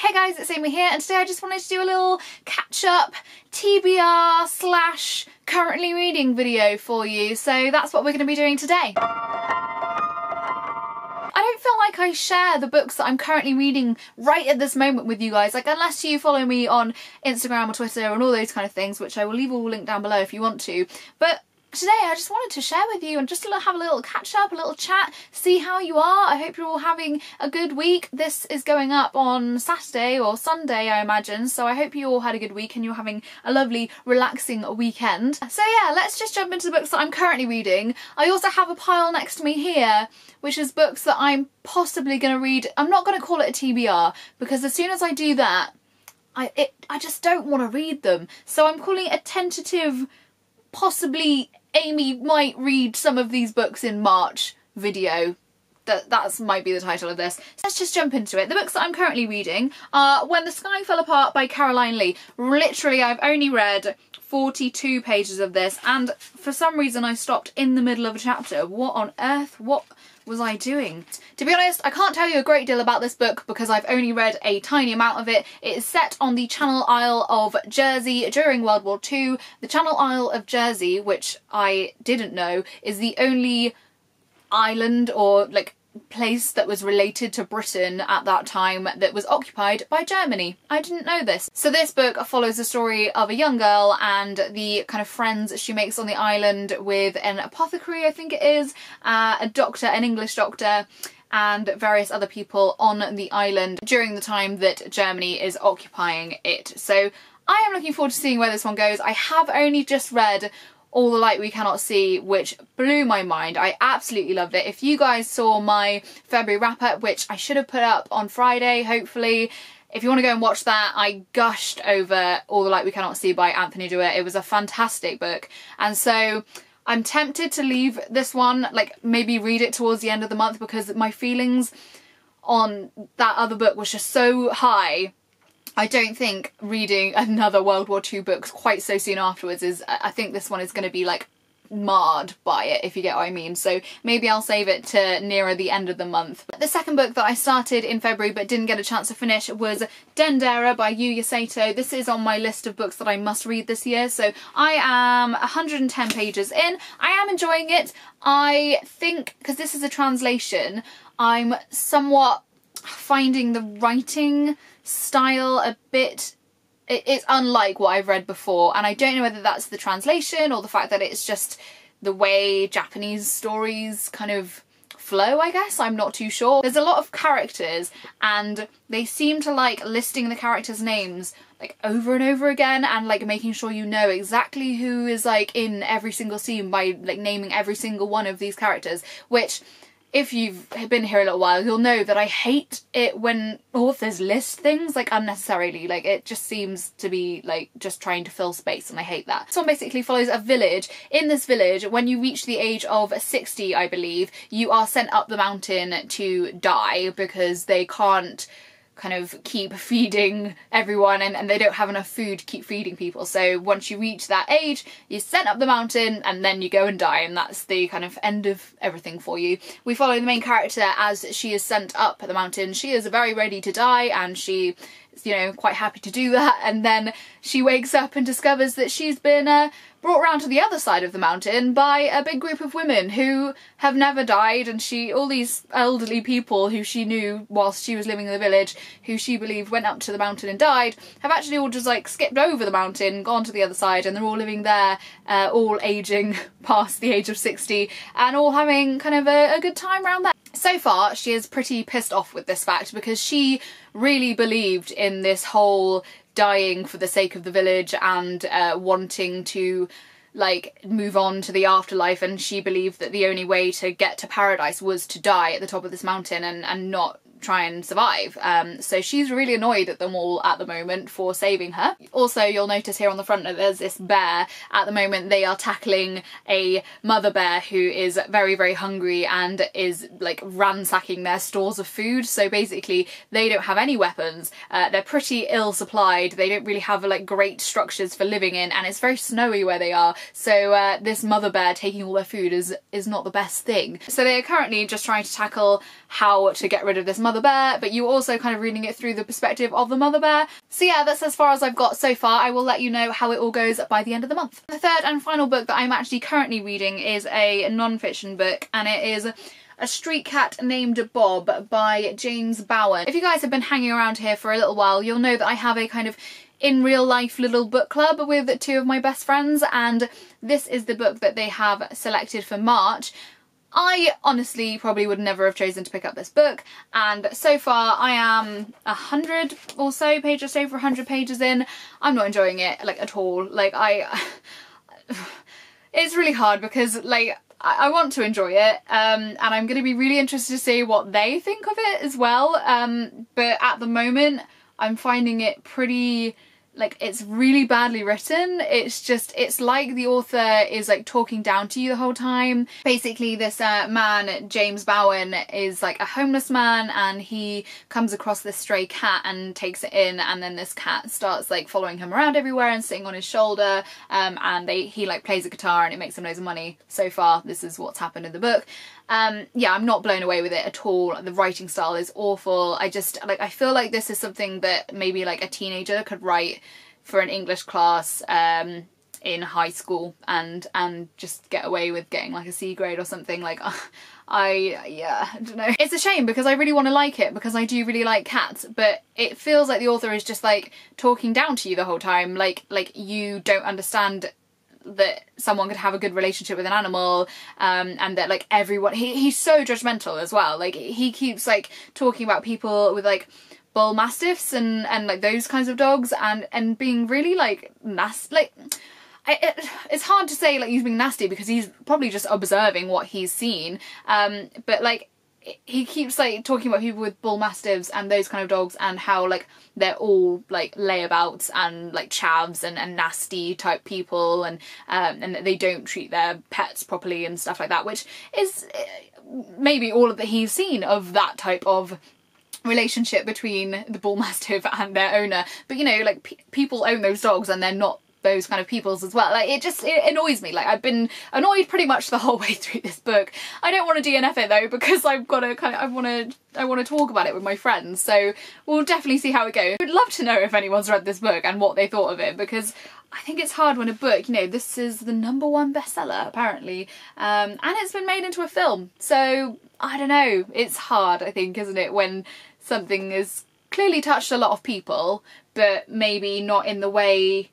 Hey guys, it's Amy here, and today I just wanted to do a little catch-up TBR slash currently reading video for you, so that's what we're going to be doing today. I don't feel like I share the books that I'm currently reading right at this moment with you guys, like unless you follow me on Instagram or Twitter and all those kind of things, which I will leave all linked down below if you want to, but today I just wanted to share with you and just have a little catch up, a little chat, see how you are. I hope you're all having a good week. This is going up on Saturday or Sunday, I imagine, so I hope you all had a good week and you're having a lovely relaxing weekend. So yeah, let's just jump into the books that I'm currently reading. I also have a pile next to me here which is books that I'm possibly going to read. I'm not going to call it a TBR because as soon as I do that I just don't want to read them, so I'm calling it a tentative, possibly Amy might read some of these books in March video. That might be the title of this. Let's just jump into it. The books that I'm currently reading are When the Sky Fell Apart by Caroline Lee. Literally, I've only read 42 pages of this, and for some reason I stopped in the middle of a chapter. What on earth? What was I doing? To be honest, I can't tell you a great deal about this book because I've only read a tiny amount of it. It is set on the Channel Isle of Jersey during World War II. The Channel Isle of Jersey, which I didn't know, is the only island or like place that was related to Britain at that time that was occupied by Germany. I didn't know this. So this book follows the story of a young girl and the kind of friends she makes on the island with an apothecary, I think it is, a doctor, an English doctor, and various other people on the island during the time that Germany is occupying it. So I am looking forward to seeing where this one goes. I have only just read All the Light We Cannot See, which blew my mind. I absolutely loved it. If you guys saw my February wrap-up, which I should have put up on Friday, hopefully, if you want to go and watch that, I gushed over All the Light We Cannot See by Anthony Dewar. It was a fantastic book. And so I'm tempted to leave this one, like maybe read it towards the end of the month, because my feelings on that other book was just so high. I don't think reading another World War II book quite so soon afterwards is, I think this one is going to be like marred by it, if you get what I mean. So maybe I'll save it to nearer the end of the month. But the second book that I started in February but didn't get a chance to finish was Dendera by Yuya Sato. This is on my list of books that I must read this year. So I am 110 pages in. I am enjoying it. I think, because this is a translation, I'm somewhat finding the writing style a bit, it's unlike what I've read before, and I don't know whether that's the translation or the fact that it's just the way Japanese stories kind of flow, I guess. I'm not too sure. There's a lot of characters and they seem to like listing the characters' names like over and over again and like making sure you know exactly who is like in every single scene by like naming every single one of these characters, which if you've been here a little while, you'll know that I hate it when authors list things like unnecessarily. Like it just seems to be like just trying to fill space, and I hate that. This one basically follows a village. In this village, when you reach the age of 60, I believe, you are sent up the mountain to die because they can't kind of keep feeding everyone and they don't have enough food to keep feeding people. So once you reach that age, you're sent up the mountain and then you go and die, and that's the kind of end of everything for you. We follow the main character as she is sent up the mountain. She is very ready to die and she is, you know, quite happy to do that, and then she wakes up and discovers that she's been brought round to the other side of the mountain by a big group of women who have never died, and all these elderly people who she knew whilst she was living in the village, who she believed went up to the mountain and died, have actually all just like skipped over the mountain, gone to the other side, and they're all living there, all aging past the age of 60 and all having kind of a good time around there. So far she is pretty pissed off with this fact because she really believed in this whole dying for the sake of the village and wanting to like move on to the afterlife, and she believed that the only way to get to paradise was to die at the top of this mountain and not try and survive. So she's really annoyed at them all at the moment for saving her. Also, you'll notice here on the front that there's this bear. At the moment they are tackling a mother bear who is very, very hungry and is like ransacking their stores of food. So basically they don't have any weapons, they're pretty ill supplied, they don't really have like great structures for living in, and it's very snowy where they are, so this mother bear taking all their food is not the best thing. So they are currently just trying to tackle how to get rid of this mother mother bear, but you're also kind of reading it through the perspective of the mother bear. So yeah, that's as far as I've got so far. I will let you know how it all goes by the end of the month. The third and final book that I'm actually currently reading is a non-fiction book, and it is A Street Cat Named Bob by James Bowen. If you guys have been hanging around here for a little while, you'll know that I have a kind of in real life little book club with two of my best friends, and this is the book that they have selected for March. I honestly probably would never have chosen to pick up this book, and so far I am 100 or so pages, just over 100 pages in. I'm not enjoying it like at all. Like it's really hard because like I want to enjoy it, and I'm going to be really interested to see what they think of it as well, but at the moment I'm finding it pretty, like, it's really badly written. It's like the author is like talking down to you the whole time. Basically this man, James Bowen, is like a homeless man, and he comes across this stray cat and takes it in, and then this cat starts like following him around everywhere and sitting on his shoulder, and he like plays a guitar and it makes him loads of money. So far this is what's happened in the book. Yeah, I'm not blown away with it at all. The writing style is awful. I feel like this is something that maybe like a teenager could write for an English class in high school and just get away with getting like a C grade or something. Like I don't know. It's a shame because I really want to like it because I do really like cats, but it feels like the author is just like talking down to you the whole time. Like you don't understand that someone could have a good relationship with an animal, and that like everyone, he's so judgmental as well. Like he keeps like talking about people with like bull mastiffs and like those kinds of dogs, and being really like nasty. Like it's hard to say like he's being nasty because he's probably just observing what he's seen, but like he keeps like talking about people with bull mastiffs and those kind of dogs, and how like they're all like layabouts and like chavs and nasty type people, and that they don't treat their pets properly and stuff like that, which is maybe all of that he's seen of that type of relationship between the bull mastiff and their owner. But you know, like people own those dogs and they're not those kind of peoples as well. Like it annoys me. Like I've been annoyed pretty much the whole way through this book. I don't want to DNF it though because I've got to kind of I want to talk about it with my friends, so we'll definitely see how it goes. I'd love to know if anyone's read this book and what they thought of it, because I think it's hard when a book, you know, this is the #1 bestseller apparently, and it's been made into a film, so I don't know, it's hard, I think, isn't it, when something has clearly touched a lot of people but maybe not in the way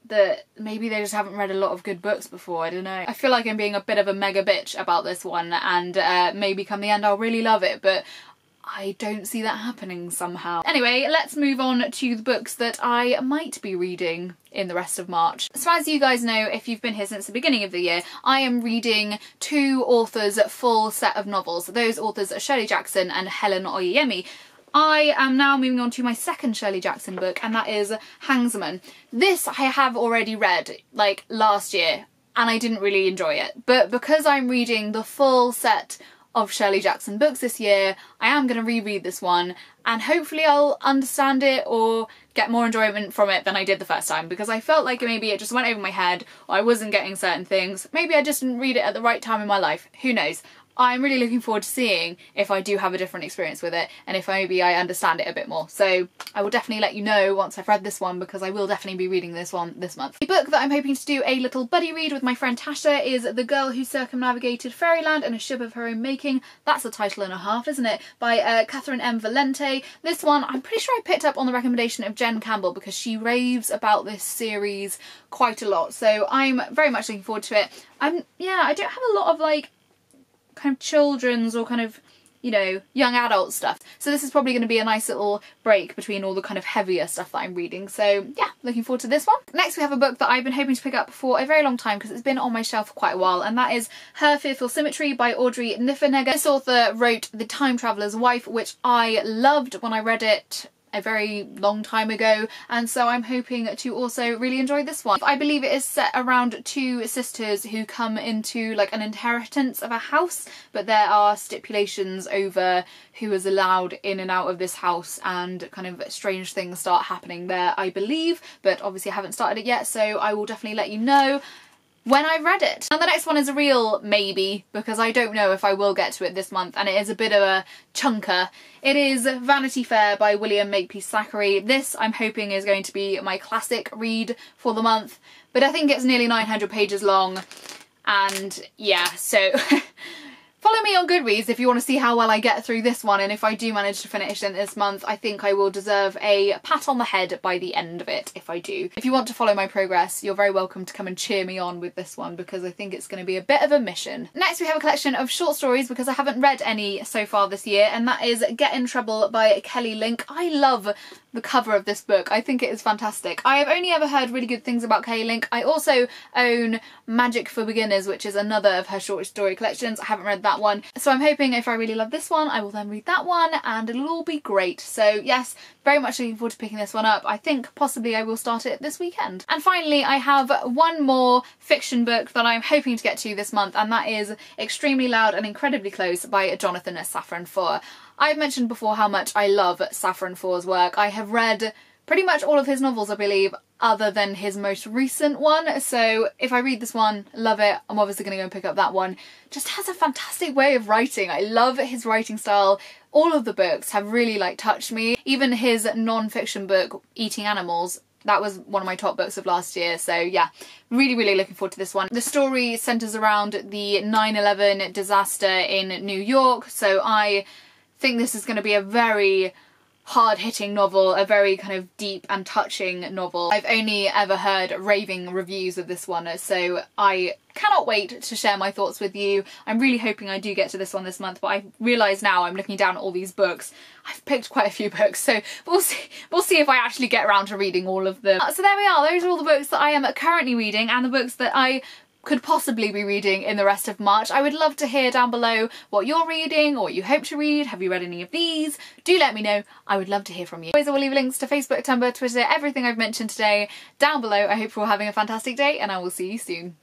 that maybe they just haven't read a lot of good books before. I don't know. I feel like I'm being a bit of a mega bitch about this one, and maybe come the end I'll really love it, but I don't see that happening somehow. Anyway, let's move on to the books that I might be reading in the rest of March. So as you guys know, if you've been here since the beginning of the year, I am reading 2 authors' full set of novels. Those authors are Shirley Jackson and Helen Oyeyemi. I am now moving on to my second Shirley Jackson book, and that is Hangsaman. This I have already read like last year and I didn't really enjoy it, but because I'm reading the full set of Shirley Jackson books this year, I am going to reread this one, and hopefully I'll understand it or get more enjoyment from it than I did the first time, because I felt like maybe it just went over my head, or I wasn't getting certain things. Maybe I just didn't read it at the right time in my life, who knows. I'm really looking forward to seeing if I do have a different experience with it, and if maybe I understand it a bit more. So I will definitely let you know once I've read this one, because I will definitely be reading this one this month. The book that I'm hoping to do a little buddy read with my friend Tasha is The Girl Who Circumnavigated Fairyland in a Ship of Her Own Making. That's a title and a half, isn't it? By Catherynne M. Valente. This one I'm pretty sure I picked up on the recommendation of Jen Campbell, because she raves about this series quite a lot. So I'm very much looking forward to it. Yeah, I don't have a lot of like kind of children's or kind of, you know, young adult stuff, so this is probably going to be a nice little break between all the kind of heavier stuff that I'm reading. So yeah, looking forward to this one. Next we have a book that I've been hoping to pick up for a very long time because it's been on my shelf for quite a while, and that is Her Fearful Symmetry by Audrey Niffenegger. This author wrote The Time Traveller's Wife, which I loved when I read it a very long time ago, and so I'm hoping to also really enjoy this one. I believe it is set around 2 sisters who come into like an inheritance of a house, but there are stipulations over who is allowed in and out of this house, and kind of strange things start happening there, I believe, but obviously I haven't started it yet, so I will definitely let you know. when I've read it. And the next one is a real maybe, because I don't know if I will get to it this month, and it is a bit of a chunker. It is Vanity Fair by William Makepeace Thackeray. This, I'm hoping, is going to be my classic read for the month, but I think it's nearly 900 pages long, and yeah, so follow me on Goodreads if you want to see how well I get through this one, and if I do manage to finish it this month, I think I will deserve a pat on the head by the end of it, if I do. If you want to follow my progress, you're very welcome to come and cheer me on with this one, because I think it's going to be a bit of a mission. Next we have a collection of short stories, because I haven't read any so far this year, and that is Get in Trouble by Kelly Link. I love the cover of this book. I think it is fantastic. I have only ever heard really good things about Kelly Link. I also own Magic for Beginners, which is another of her short story collections. I haven't read that one. So I'm hoping if I really love this one, I will then read that one and it'll all be great. So yes, very much looking forward to picking this one up. I think possibly I will start it this weekend. And finally, I have one more fiction book that I'm hoping to get to this month, and that is Extremely Loud and Incredibly Close by Jonathan Safran Foer. I've mentioned before how much I love Safran Foer's work. I have read pretty much all of his novels, I believe, other than his most recent one. So if I read this one, love it, I'm obviously going to go and pick up that one. Just has a fantastic way of writing. I love his writing style. All of the books have really touched me. Even his non-fiction book, Eating Animals, that was one of my top books of last year. So yeah, really looking forward to this one. The story centres around the 9/11 disaster in New York. So I think this is going to be a very hard-hitting novel, a very kind of deep and touching novel. I've only ever heard raving reviews of this one, so I cannot wait to share my thoughts with you. I'm really hoping I do get to this one this month, but I realise now I'm looking down at all these books. I've picked quite a few books, so we'll see if I actually get around to reading all of them. So there we are, those are all the books that I am currently reading and the books that I could possibly be reading in the rest of March. I would love to hear down below what you're reading or what you hope to read. Have you read any of these? Do let me know. I would love to hear from you. As always, I will leave links to Facebook, Tumblr, Twitter, everything I've mentioned today down below. I hope you're all having a fantastic day and I will see you soon.